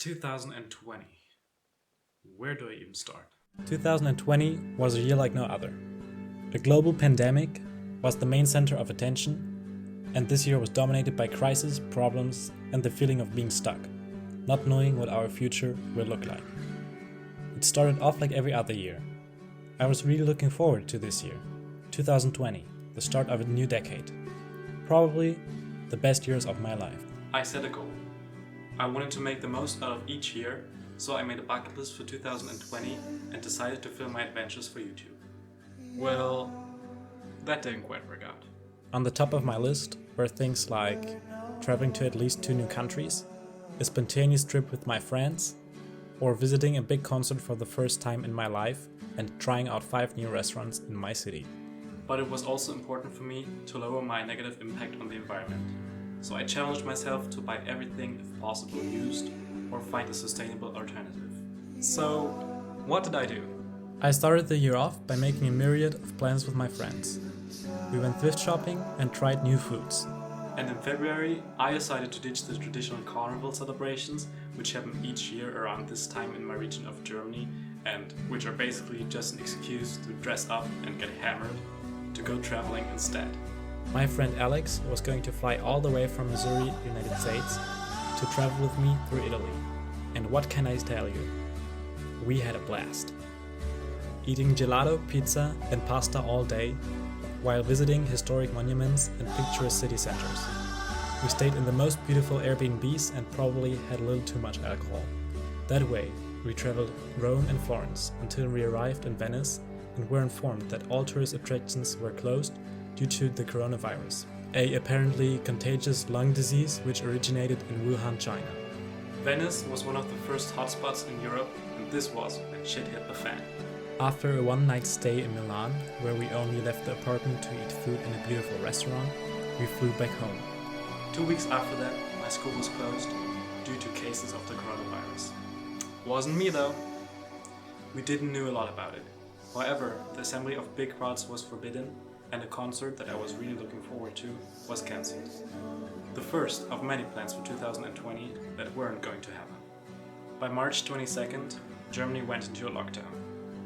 2020. Where do I even start? 2020 was a year like no other. A global pandemic was the main center of attention, and this year was dominated by crises, problems, and the feeling of being stuck, not knowing what our future will look like. It started off like every other year. I was really looking forward to this year, 2020, the start of a new decade. Probably the best years of my life. I set a goal. I wanted to make the most out of each year, so I made a bucket list for 2020 and decided to film my adventures for YouTube. Well, that didn't quite work out. On the top of my list were things like traveling to at least 2 new countries, a spontaneous trip with my friends, or visiting a big concert for the first time in my life and trying out 5 new restaurants in my city. But it was also important for me to lower my negative impact on the environment. So I challenged myself to buy everything, if possible, used, or find a sustainable alternative. So, what did I do? I started the year off by making a myriad of plans with my friends. We went thrift shopping and tried new foods. And in February, I decided to ditch the traditional carnival celebrations, which happen each year around this time in my region of Germany, and which are basically just an excuse to dress up and get hammered, to go traveling instead. My friend Alex was going to fly all the way from Missouri, United States, to travel with me through Italy. And what can I tell you? We had a blast. Eating gelato, pizza, and pasta all day, while visiting historic monuments and picturesque city centers. We stayed in the most beautiful Airbnbs and probably had a little too much alcohol. That way, we traveled Rome and Florence until we arrived in Venice and were informed that all tourist attractions were closed due to the coronavirus, a apparently contagious lung disease which originated in Wuhan, China. Venice was one of the first hotspots in Europe, and this was when shit hit the fan. After a one-night stay in Milan, where we only left the apartment to eat food in a beautiful restaurant, we flew back home. 2 weeks after that, my school was closed due to cases of the coronavirus. Wasn't me though. We didn't know a lot about it. However, the assembly of big crowds was forbidden, and a concert that I was really looking forward to was cancelled. The first of many plans for 2020 that weren't going to happen. By March 22nd, Germany went into a lockdown.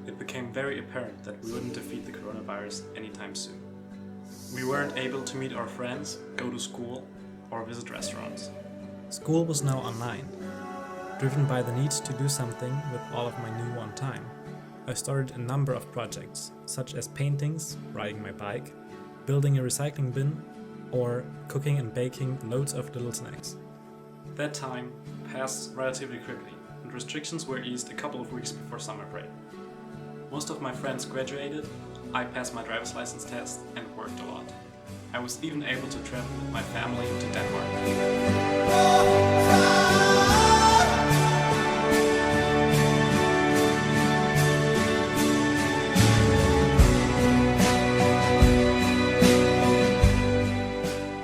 It became very apparent that we wouldn't defeat the coronavirus anytime soon. We weren't able to meet our friends, go to school, or visit restaurants. School was now online. Driven by the need to do something with all of my new one time, I started a number of projects, such as paintings, riding my bike, building a recycling bin, or cooking and baking loads of little snacks. That time passed relatively quickly, and restrictions were eased a couple of weeks before summer break. Most of my friends graduated, I passed my driver's license test, and worked a lot. I was even able to travel with my family to Denmark.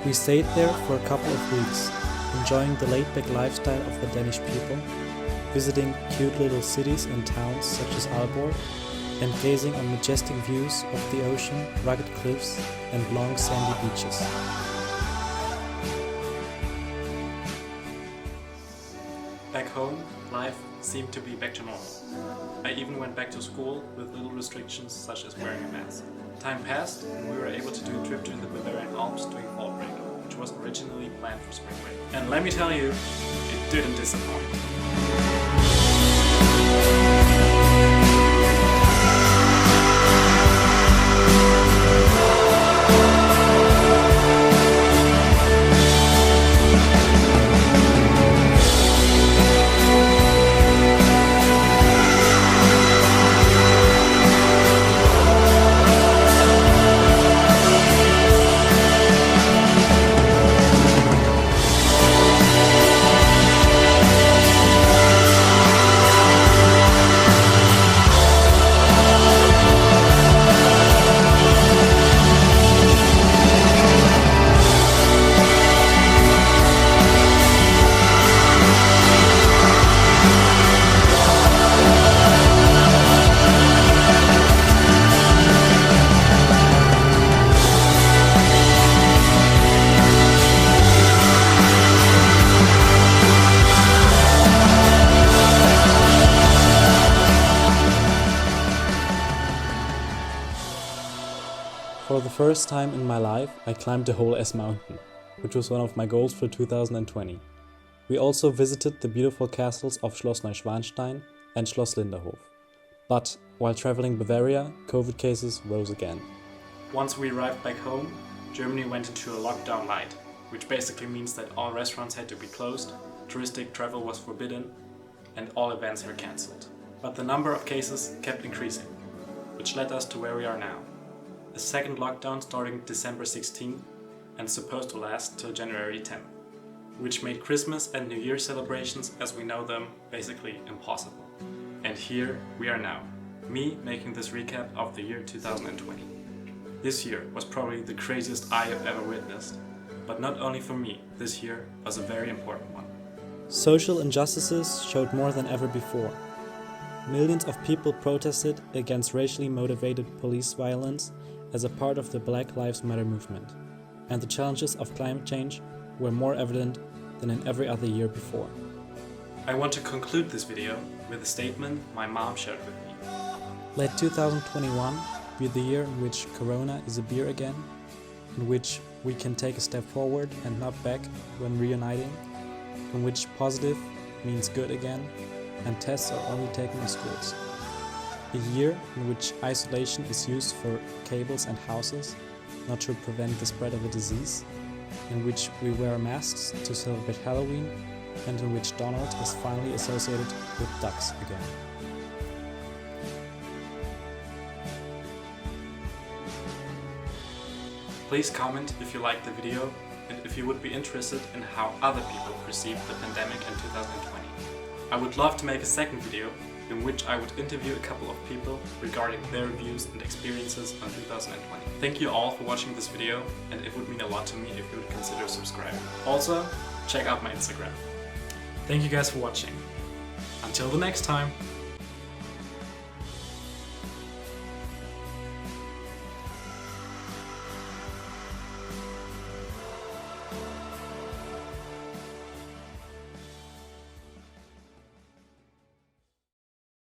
We stayed there for a couple of weeks, enjoying the laid-back lifestyle of the Danish people, visiting cute little cities and towns such as Aalborg, and gazing on majestic views of the ocean, rugged cliffs, and long sandy beaches. Back home, life seemed to be back to normal. I even went back to school with little restrictions such as wearing a mask. Time passed, and we were able to do a trip to the Bavarian Alps during fall break, which was originally planned for spring break. And let me tell you, it didn't disappoint. the first time in my life, I climbed the whole S mountain, which was one of my goals for 2020. We also visited the beautiful castles of Schloss Neuschwanstein and Schloss Linderhof. But while traveling Bavaria, COVID cases rose again. Once we arrived back home, Germany went into a lockdown light, which basically means that all restaurants had to be closed, touristic travel was forbidden, and all events were cancelled. But the number of cases kept increasing, which led us to where we are now. A second lockdown starting December 16 and supposed to last till January 10, which made Christmas and New Year celebrations as we know them basically impossible. And here we are now, me making this recap of the year 2020. This year was probably the craziest I have ever witnessed, but not only for me, this year was a very important one. Social injustices showed more than ever before. Millions of people protested against racially motivated police violence as a part of the Black Lives Matter movement, and the challenges of climate change were more evident than in every other year before. I want to conclude this video with a statement my mom shared with me. Let 2021 be the year in which Corona is a beer again, in which we can take a step forward and not back when reuniting, in which positive means good again, and tests are only taken in schools. A year in which isolation is used for cables and houses, not to prevent the spread of a disease, in which we wear masks to celebrate Halloween, and in which Donald is finally associated with ducks again. Please comment if you liked the video and if you would be interested in how other people perceived the pandemic in 2020. I would love to make a second video in which I would interview a couple of people regarding their views and experiences on 2020. Thank you all for watching this video, and it would mean a lot to me if you would consider subscribing. Also, check out my Instagram. Thank you guys for watching. Until the next time!